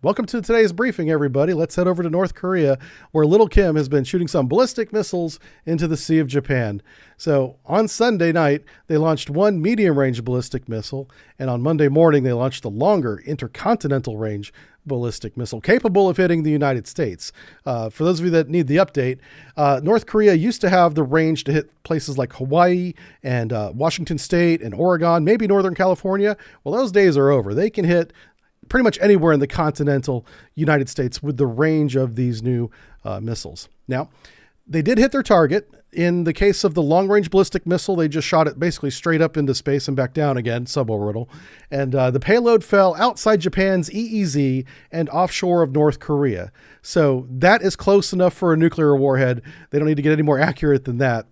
Welcome to today's briefing, everybody. Let's head over to North Korea, where Little Kim has been shooting some ballistic missiles into the Sea of Japan. So on Sunday night, they launched one medium-range ballistic missile, and on Monday morning, they launched the longer intercontinental range ballistic missile capable of hitting the United States. For those of you that need the update, North Korea used to have the range to hit places like Hawaii and Washington State and Oregon, maybe Northern California. Well, those days are over. They can hit pretty much anywhere in the continental United States with the range of these new missiles. Now, they did hit their target. In the case of the long-range ballistic missile, they just shot it basically straight up into space and back down again, suborbital. And the payload fell outside Japan's EEZ and offshore of North Korea. So that is close enough for a nuclear warhead. They don't need to get any more accurate than that.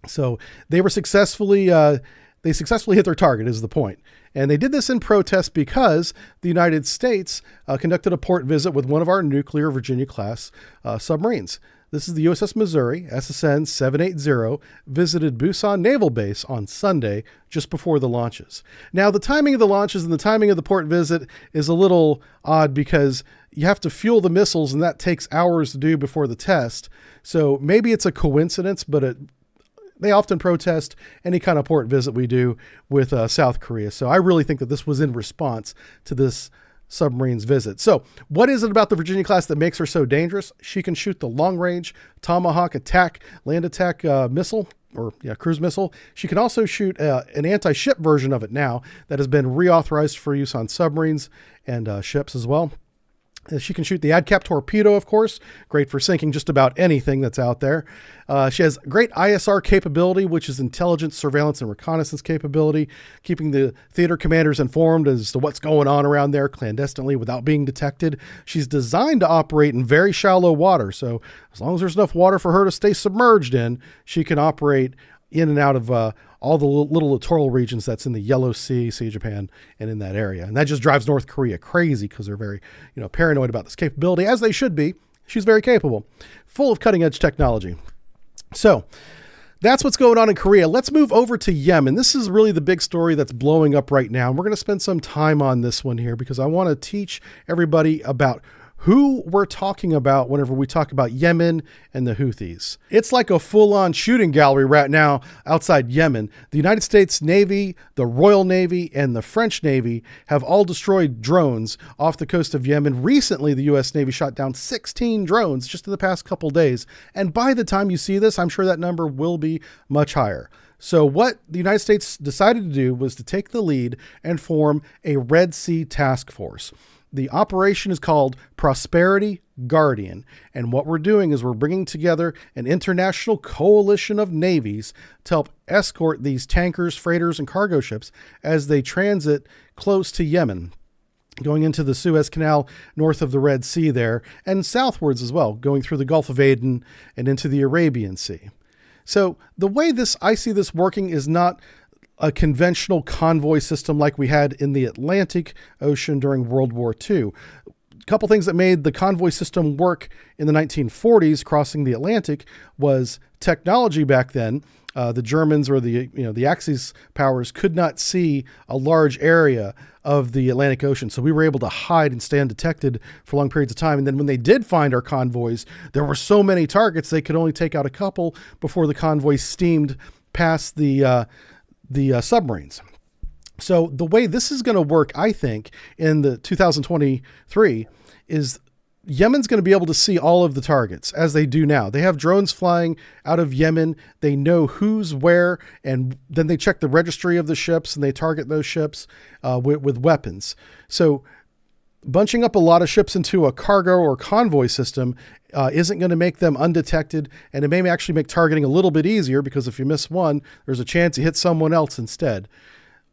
So they were successfully hit their target, is the point. And they did this in protest because the United States conducted a port visit with one of our nuclear Virginia-class submarines. This is the USS Missouri, SSN 780, visited Busan Naval Base on Sunday, just before the launches. Now, the timing of the launches and the timing of the port visit is a little odd because you have to fuel the missiles, and that takes hours to do before the test. So maybe it's a coincidence, but they often protest any kind of port visit we do with South Korea. So I really think that this was in response to this submarine's visit. So what is it about the Virginia class that makes her so dangerous? She can shoot the long-range Tomahawk land attack missile, or cruise missile. She can also shoot an anti-ship version of it now that has been reauthorized for use on submarines and ships as well. She can shoot the ADCAP torpedo, of course, great for sinking just about anything that's out there. She has great ISR capability, which is intelligence, surveillance, and reconnaissance capability, keeping the theater commanders informed as to what's going on around there clandestinely without being detected. She's designed to operate in very shallow water, so as long as there's enough water for her to stay submerged in, she can operate in and out of all the little littoral regions that's in the Yellow Sea, Sea of Japan, and in that area. And that just drives North Korea crazy because they're very, paranoid about this capability, as they should be. She's very capable, full of cutting-edge technology. So that's what's going on in Korea. Let's move over to Yemen. This is really the big story that's blowing up right now. And we're going to spend some time on this one here because I want to teach everybody about who we're talking about whenever we talk about Yemen and the Houthis. It's like a full-on shooting gallery right now outside Yemen. The United States Navy, the Royal Navy, and the French Navy have all destroyed drones off the coast of Yemen. Recently, the U.S. Navy shot down 16 drones just in the past couple days. And by the time you see this, I'm sure that number will be much higher. So what the United States decided to do was to take the lead and form a Red Sea task force. The operation is called Prosperity Guardian, and what we're doing is we're bringing together an international coalition of navies to help escort these tankers, freighters, and cargo ships as they transit close to Yemen, going into the Suez Canal north of the Red Sea there, and southwards as well, going through the Gulf of Aden and into the Arabian Sea. So the way I see this working is not a conventional convoy system like we had in the Atlantic Ocean during World War II. A couple things that made the convoy system work in the 1940s crossing the Atlantic was technology back then. The Germans or the Axis powers could not see a large area of the Atlantic Ocean. So we were able to hide and stay undetected for long periods of time. And then when they did find our convoys, there were so many targets, they could only take out a couple before the convoy steamed past the submarines. So the way this is going to work, I think, in the 2023 is Yemen's going to be able to see all of the targets as they do now. They have drones flying out of Yemen. They know who's where, and then they check the registry of the ships and they target those ships with weapons. So bunching up a lot of ships into a cargo or convoy system isn't going to make them undetected, and it may actually make targeting a little bit easier because if you miss one, there's a chance you hit someone else instead.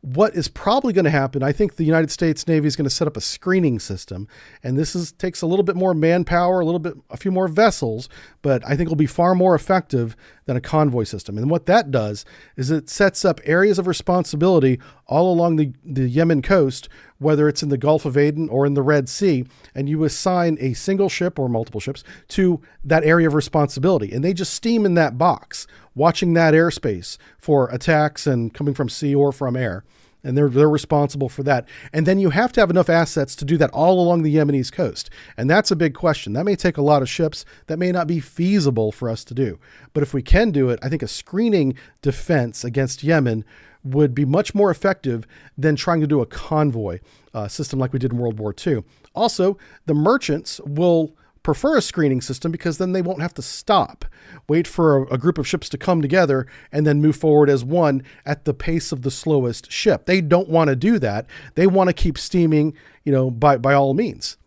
What is probably going to happen, I think the United States Navy is going to set up a screening system, and this takes a little bit more manpower, a few more vessels, but I think it'll be far more effective than a convoy system. And what that does is it sets up areas of responsibility all along the Yemen coast, whether it's in the Gulf of Aden or in the Red Sea, and you assign a single ship or multiple ships to that area of responsibility. And they just steam in that box, watching that airspace for attacks and coming from sea or from air. And they're responsible for that. And then you have to have enough assets to do that all along the Yemenese coast. And that's a big question. That may take a lot of ships. That may not be feasible for us to do. But if we can do it, I think a screening defense against Yemen would be much more effective than trying to do a convoy system like we did in World War II. Also, the merchants will prefer a screening system because then they won't have to stop, wait for a group of ships to come together and then move forward as one at the pace of the slowest ship. They don't want to do that. They want to keep steaming, by all means,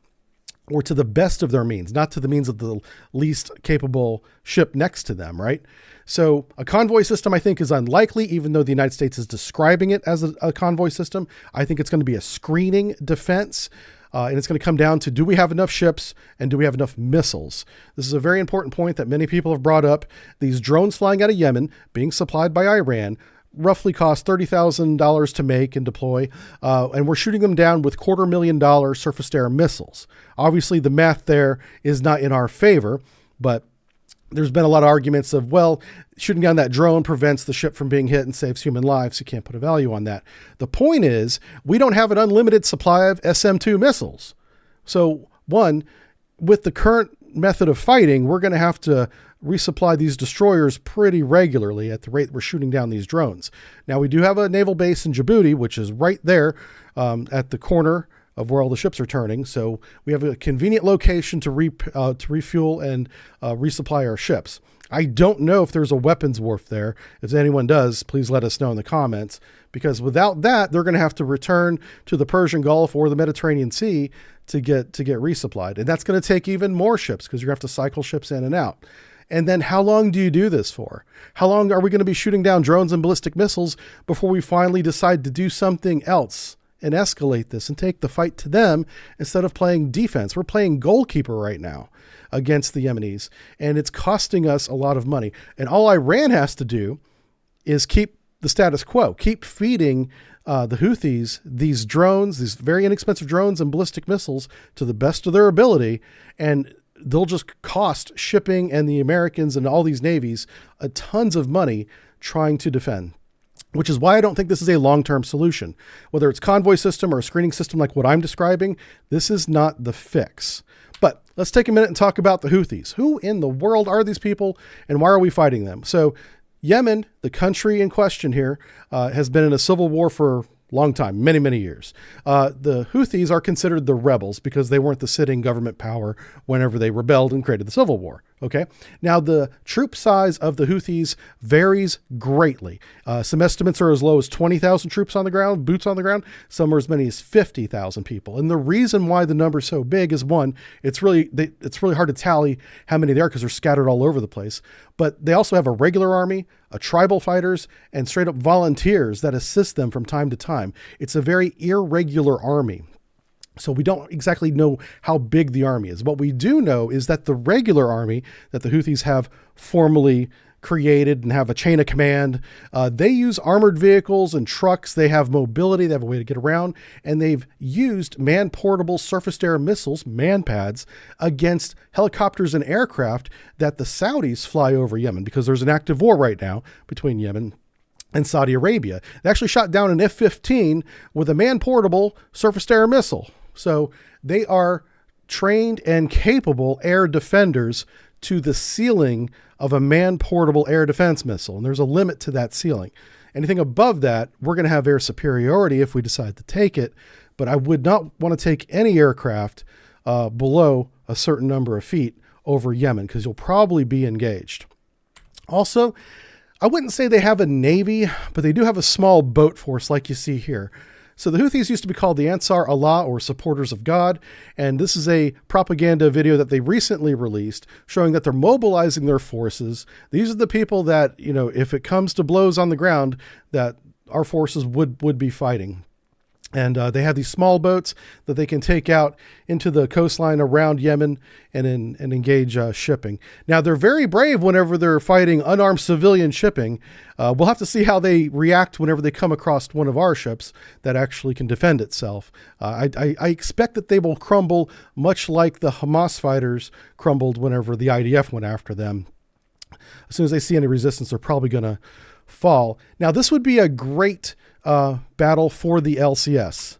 or to the best of their means, not to the means of the least capable ship next to them, right? So a convoy system, I think, is unlikely, even though the United States is describing it as a convoy system. I think it's going to be a screening defense. And it's going to come down to, do we have enough ships and do we have enough missiles? This is a very important point that many people have brought up. These drones flying out of Yemen, being supplied by Iran, roughly cost $30,000 to make and deploy. And we're shooting them down with $250,000 surface-to-air missiles. Obviously, the math there is not in our favor, but there's been a lot of arguments of, well, shooting down that drone prevents the ship from being hit and saves human lives. You can't put a value on that. The point is, we don't have an unlimited supply of SM-2 missiles. So one, with the current method of fighting, we're going to have to resupply these destroyers pretty regularly at the rate we're shooting down these drones. Now, we do have a naval base in Djibouti, which is right there at the corner of where all the ships are turning. So we have a convenient location to refuel and resupply our ships. I don't know if there's a weapons wharf there. If anyone does, please let us know in the comments, because without that, they're going to have to return to the Persian Gulf or the Mediterranean Sea to get resupplied. And that's going to take even more ships because you're going to have to cycle ships in and out. And then how long do you do this for? How long are we going to be shooting down drones and ballistic missiles before we finally decide to do something else and escalate this and take the fight to them instead of playing defense? We're playing goalkeeper right now against the Yemenis, and it's costing us a lot of money. And all Iran has to do is keep the status quo, keep feeding the Houthis these drones, these very inexpensive drones and ballistic missiles to the best of their ability, and they'll just cost shipping and the Americans and all these navies tons of money trying to defend. Which is why I don't think this is a long-term solution. Whether it's convoy system or a screening system like what I'm describing, this is not the fix. But let's take a minute and talk about the Houthis. Who in the world are these people and why are we fighting them? So Yemen, the country in question here, has been in a civil war for a long time, many, many years. The Houthis are considered the rebels because they weren't the sitting government power whenever they rebelled and created the civil war. Okay. Now the troop size of the Houthis varies greatly. Some estimates are as low as 20,000 troops on the ground, boots on the ground. Some are as many as 50,000 people. And the reason why the number is so big is, one, it's really hard to tally how many there are because they're scattered all over the place. But they also have a regular army, a tribal fighters, and straight up volunteers that assist them from time to time. It's a very irregular army. So we don't exactly know how big the army is. What we do know is that the regular army that the Houthis have formally created and have a chain of command, they use armored vehicles and trucks. They have mobility. They have a way to get around. And they've used man-portable surface-to-air missiles, man-pads, against helicopters and aircraft that the Saudis fly over Yemen, because there's an active war right now between Yemen and Saudi Arabia. They actually shot down an F-15 with a man-portable surface-to-air missile. So they are trained and capable air defenders to the ceiling of a man-portable air defense missile. And there's a limit to that ceiling. Anything above that, we're going to have air superiority if we decide to take it. But I would not want to take any aircraft below a certain number of feet over Yemen, because you'll probably be engaged. Also, I wouldn't say they have a navy, but they do have a small boat force like you see here. So the Houthis used to be called the Ansar Allah, or supporters of God. And this is a propaganda video that they recently released showing that they're mobilizing their forces. These are the people that, if it comes to blows on the ground, that our forces would be fighting. And they have these small boats that they can take out into the coastline around Yemen and engage shipping. Now, they're very brave whenever they're fighting unarmed civilian shipping. We'll have to see how they react whenever they come across one of our ships that actually can defend itself. I expect that they will crumble much like the Hamas fighters crumbled whenever the IDF went after them. As soon as they see any resistance, they're probably going to fall. Now, this would be a great battle for the LCS.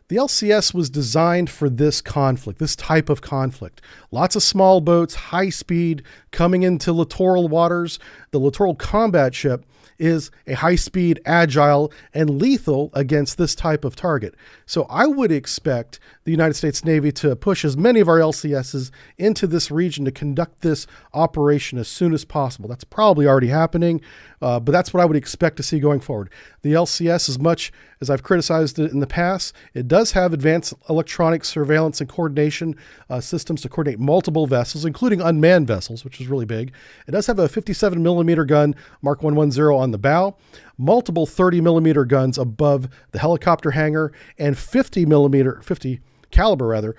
The LCS was designed for this conflict, this type of conflict. Lots of small boats, high speed, coming into littoral waters. The littoral combat ship is a high-speed, agile, and lethal against this type of target. So I would expect the United States Navy to push as many of our LCSs into this region to conduct this operation as soon as possible. That's probably already happening, but that's what I would expect to see going forward. The LCS, as much as I've criticized it in the past, it does have advanced electronic surveillance and coordination systems to coordinate multiple vessels, including unmanned vessels, which is really big. It does have a 57 millimeter gun, Mark 110 on the bow, multiple 30 millimeter guns above the helicopter hangar, and 50 caliber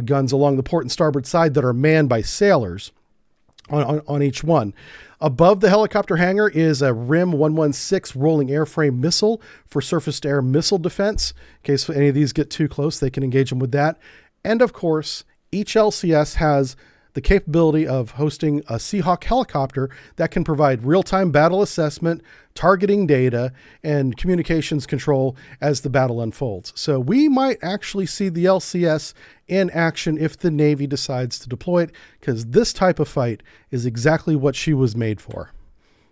guns along the port and starboard side that are manned by sailors on each one. Above the helicopter hangar is a RIM 116 rolling airframe missile for surface-to-air missile defense. In case any of these get too close, they can engage them with that. And of course, each LCS has the capability of hosting a Seahawk helicopter that can provide real-time battle assessment, targeting data, and communications control as the battle unfolds. So we might actually see the LCS in action if the Navy decides to deploy it, because this type of fight is exactly what she was made for.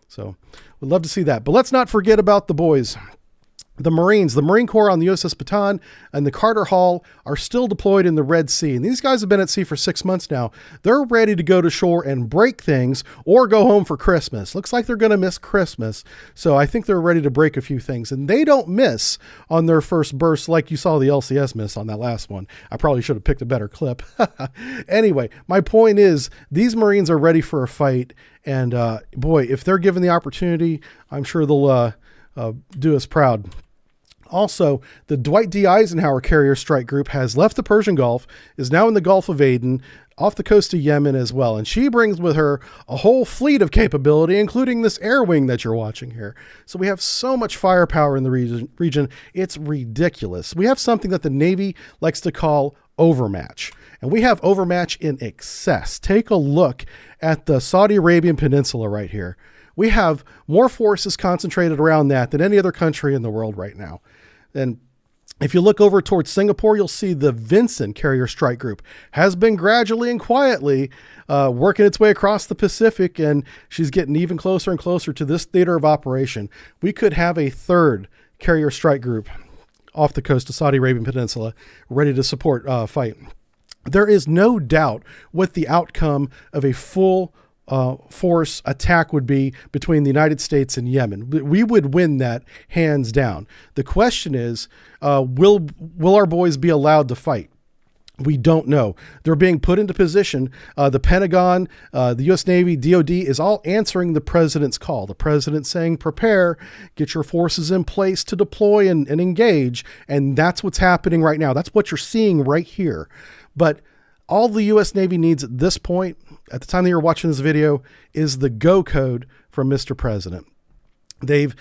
So we'd love to see that. But let's not forget about the boys. The Marines, the Marine Corps on the USS Bataan and the Carter Hall are still deployed in the Red Sea. And these guys have been at sea for 6 months now. They're ready to go to shore and break things or go home for Christmas. Looks like they're going to miss Christmas. So I think they're ready to break a few things. And they don't miss on their first burst like you saw the LCS miss on that last one. I probably should have picked a better clip. Anyway, my point is these Marines are ready for a fight. And boy, if they're given the opportunity, I'm sure they'll do us proud. Also, the Dwight D. Eisenhower Carrier Strike Group has left the Persian Gulf, is now in the Gulf of Aden, off the coast of Yemen as well. And she brings with her a whole fleet of capability, including this air wing that you're watching here. So we have so much firepower in the region, it's ridiculous. We have something that the Navy likes to call overmatch. And we have overmatch in excess. Take a look at the Saudi Arabian Peninsula right here. We have more forces concentrated around that than any other country in the world right now. And if you look over towards Singapore, you'll see the Vincent Carrier Strike Group has been gradually and quietly working its way across the Pacific, and she's getting even closer and closer to this theater of operation. We could have a third Carrier Strike Group off the coast of Saudi Arabian Peninsula ready to support fight. There is no doubt what the outcome of a full force attack would be between the United States and Yemen. We would win that hands down. The question is, will our boys be allowed to fight? We don't know. They're being put into position. The Pentagon, the U.S. Navy, DOD is all answering the president's call. The president saying, prepare, get your forces in place to deploy and engage. And that's what's happening right now. That's what you're seeing right here. But all the U.S. Navy needs at this point, at the time that you're watching this video, is the go code from Mr. President. The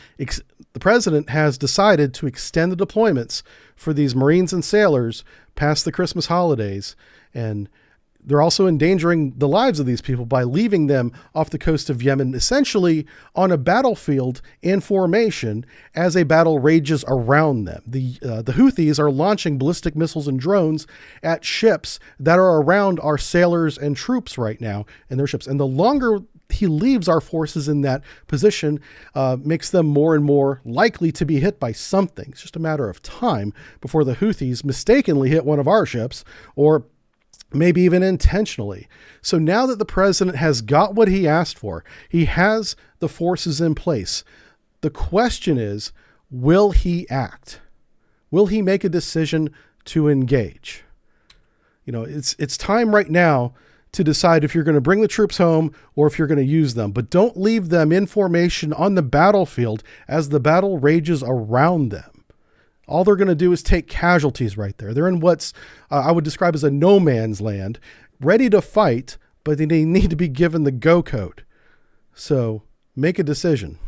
president has decided to extend the deployments for these Marines and sailors past the Christmas holidays. And they're also endangering the lives of these people by leaving them off the coast of Yemen, essentially on a battlefield in formation as a battle rages around them. The Houthis are launching ballistic missiles and drones at ships that are around our sailors and troops right now in their ships. And the longer he leaves our forces in that position, makes them more and more likely to be hit by something. It's just a matter of time before the Houthis mistakenly hit one of our ships, or maybe even intentionally. So now that the president has got what he asked for, he has the forces in place. The question is, will he act? Will he make a decision to engage? You know, it's time right now to decide if you're going to bring the troops home or if you're going to use them. But don't leave them in formation on the battlefield as the battle rages around them. All they're going to do is take casualties right there. They're in what's I would describe as a no man's land, ready to fight, but they need to be given the go code. So make a decision.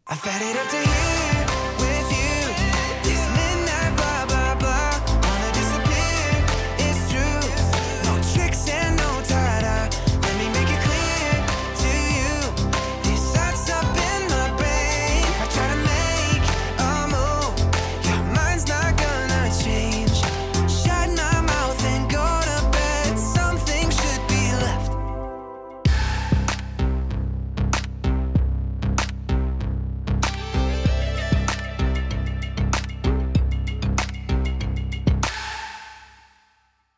I fed it up to